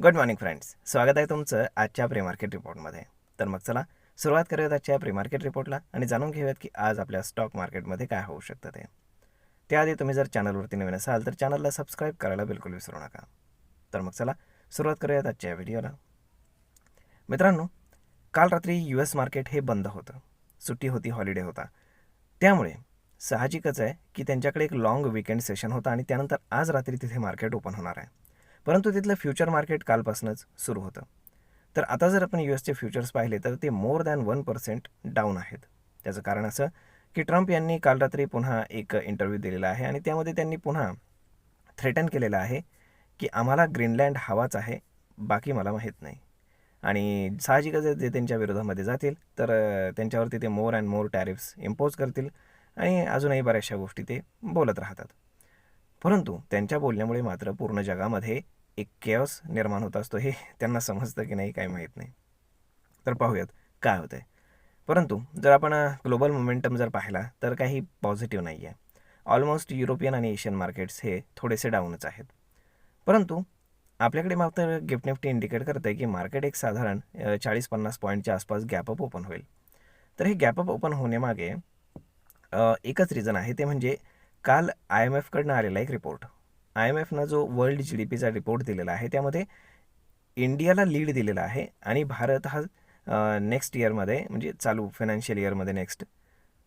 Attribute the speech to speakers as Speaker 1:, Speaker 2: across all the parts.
Speaker 1: Good morning friends, स्वागत आहे तुमचं आजच्या प्री मार्केट रिपोर्टमध्ये. तर मग चला सुरुवात करूयात आजच्या प्री मार्केट रिपोर्टला आणि जाणून घेऊयात की आज आपल्या स्टॉक मार्केटमध्ये काय होऊ शकतं ते. त्याआधी तुम्ही जर चॅनलवरती नवीन असाल तर चॅनलला सबस्क्राईब करायला बिलकुल विसरू नका. तर मग चला सुरुवात करूयात आजच्या व्हिडिओला. मित्रांनो, काल रात्री US मार्केट हे बंद होतं. सुट्टी होती, हॉलिडे होता. त्यामुळे साहजिकच आहे की त्यांच्याकडे एक लाँग वीकेंड सेशन होता आणि त्यानंतर आज रात्री तिथे मार्केट ओपन होणार आहे. परंतु तिथलं फ्युचर मार्केट कालपासूनच सुरू होतं. तर आता जर आपण USचे फ्युचर्स पाहिले तर ते मोर दॅन 1% डाऊन आहेत. त्याचं कारण असं की ट्रम्प यांनी काल रात्री पुन्हा एक इंटरव्ह्यू दिलेला आहे आणि त्यामध्ये त्यांनी पुन्हा थ्रेटन केलेलं आहे की आम्हाला ग्रीनलँड हवाच आहे, बाकी मला माहीत नाही. आणि साहजिकच जे त्यांच्या विरोधामध्ये जातील तर त्यांच्यावरती ते more and more tariffs impose करतील आणि अजूनही बऱ्याचशा गोष्टी ते बोलत राहतात. परंतु त्यांच्या बोलण्यामुळे मात्र पूर्ण जगामध्ये एक केओस निर्माण होत असतो हे त्यांना समजतं की नाही काही माहीत नाही. तर पाहूयात काय होतं आहे. परंतु जर आपण ग्लोबल मोमेंटम जर पाहिला तर काही पॉझिटिव्ह नाही आहे. ऑलमोस्ट युरोपियन आणि एशियन मार्केट्स हे थोडेसे डाऊनच आहेत. परंतु आपल्याकडे मात्र गिफ्ट निफ्टी इंडिकेट करतं आहे की मार्केट एक साधारण 40-50 पॉईंटच्या आसपास गॅपअप ओपन होईल. तर हे गॅपअप ओपन होण्यामागे एकच रिझन आहे, ते म्हणजे काल IMFकडनं आलेला एक रिपोर्ट. IMFनं जो वर्ल्ड GDPचा रिपोर्ट दिलेला आहे त्यामध्ये इंडियाला लीड दिलेला आहे आणि भारत हा नेक्स्ट इयरमध्ये म्हणजे चालू फायनान्शियल इयरमध्ये नेक्स्ट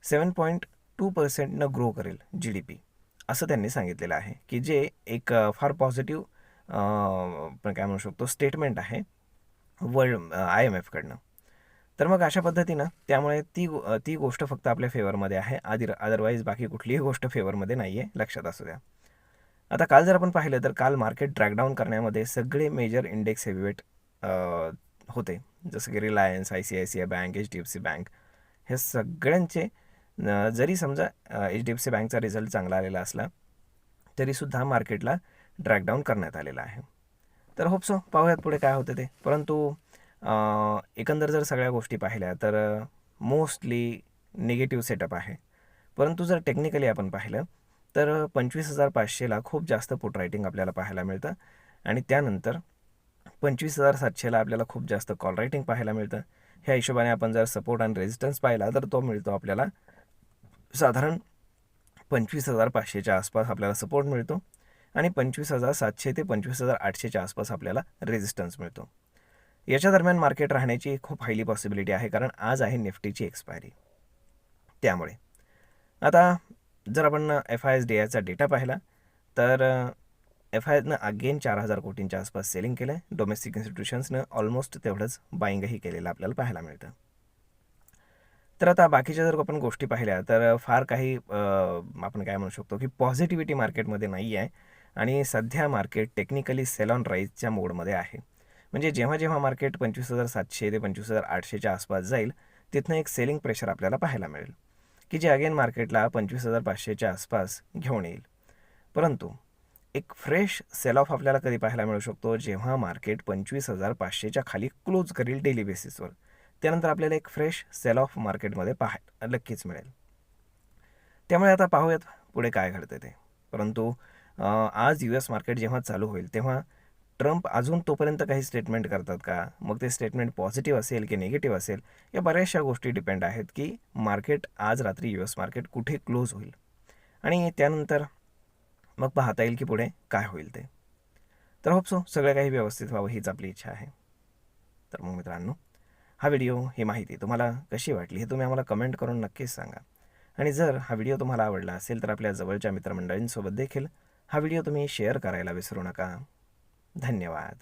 Speaker 1: 7.2%नं ग्रो करेल GDP असं त्यांनी सांगितलेलं आहे की जे एक फार पॉझिटिव्ह आपण काय म्हणू शकतो स्टेटमेंट आहे वर्ल्ड IMFकडनं. तर मग अशा पद्धतीनं त्यामुळे ती गोष्ट फक्त आपल्या फेवरमध्ये आहे, अदरवाईज बाकी कुठलीही गोष्ट फेवरमध्ये नाही आहे, लक्षात असू द्या. आता काल जर आपण पाहिलं तर काल मार्केट ड्रॅगडाऊन करण्यामध्ये सगळे मेजर इंडेक्स हेवीवेट होते, जसं की Reliance, ICICI bank, HDFC bank, हे सगळ्यांचे जरी समजा HDFC बँकचा रिझल्ट चांगला आलेला असला तरीसुद्धा मार्केटला ड्रॅगडाऊन करण्यात आलेला आहे. तर होप सो पाहूयात पुढे काय होतं ते. परंतु एकंदर जर सगळ्या गोष्टी पाहिल्या तर मोस्टली निगेटिव्ह सेटअप आहे. परंतु जर टेक्निकली आपण पाहिलं तर 25,500ला खूप जास्त पुट रायटिंग आपल्याला पाहायला मिळतं आणि त्यानंतर 25,700ला आपल्याला खूप जास्त कॉल रायटिंग पाहायला मिळतं. ह्या हिशोबाने आपण जर सपोर्ट आणि रेजिस्टन्स पाहिला तर तो मिळतो आपल्याला साधारण 25,500च्या आसपास आपल्याला सपोर्ट मिळतो आणि 25,700 ते 25,800च्या आसपास आपल्याला रेजिस्टन्स मिळतो. याच्या दरम्यान मार्केट राहण्याची खूप हायली पॉसिबिलिटी आहे, कारण आज आहे निफ्टीची एक्सपायरी. त्यामुळे आता जर आपण FISDIचा डेटा पाहिला तर FISनं अगेन 4,000 कोटींच्या आसपास सेलिंग केलं आहे. डोमेस्टिक इन्स्टिट्यूशन्सनं ऑलमोस्ट तेवढंच बाईंगही केलेलं आपल्याला पाहायला मिळतं. तर आता बाकीच्या जर आपण गोष्टी पाहिल्या तर फार काही आपण काय म्हणू शकतो की पॉझिटिव्हिटी मार्केटमध्ये नाही आहे आणि सध्या मार्केट टेक्निकली सेल ऑन राईजच्या मोडमध्ये आहे. म्हणजे जेव्हा जेव्हा मार्केट 25,700 ते 25,800च्या आसपास जाईल तिथनं एक सेलिंग प्रेशर आपल्याला पाहायला मिळेल की जे अगेन मार्केटला 25,500च्या आसपास घेऊन येईल. परंतु एक फ्रेश सेल ऑफ आपल्याला कधी पाहायला मिळू शकतो, जेव्हा मार्केट 25,500च्या खाली क्लोज करेल डेली बेसिसवर. त्यानंतर आपल्याला एक फ्रेश सेल ऑफ मार्केटमध्ये पाहायला नक्कीच मिळेल. त्यामुळे आता पाहूयात पुढे काय घडतं ते. परंतु आज US मार्केट जेव्हा चालू होईल तेव्हा ट्रम्प अजून तोपर्यंत काही स्टेटमेंट करतात का, मग ते स्टेटमेंट पॉझिटिव्ह असेल की निगेटिव्ह असेल, या बऱ्याचशा गोष्टी डिपेंड आहेत की मार्केट आज रात्री US मार्केट कुठे क्लोज होईल आणि त्यानंतर मग पाहता येईल की पुढे काय होईल ते. तर होप सो सगळं काही व्यवस्थित व्हावं हीच आपली इच्छा आहे. तर मग मित्रांनो, हा व्हिडिओ, ही माहिती तुम्हाला कशी वाटली हे तुम्ही आम्हाला कमेंट करून नक्कीच सांगा. आणि जर हा व्हिडिओ तुम्हाला आवडला असेल तर आपल्या जवळच्या मित्रमंडळींसोबत देखील हा व्हिडिओ तुम्ही शेअर करायला विसरू नका. धन्यवाद.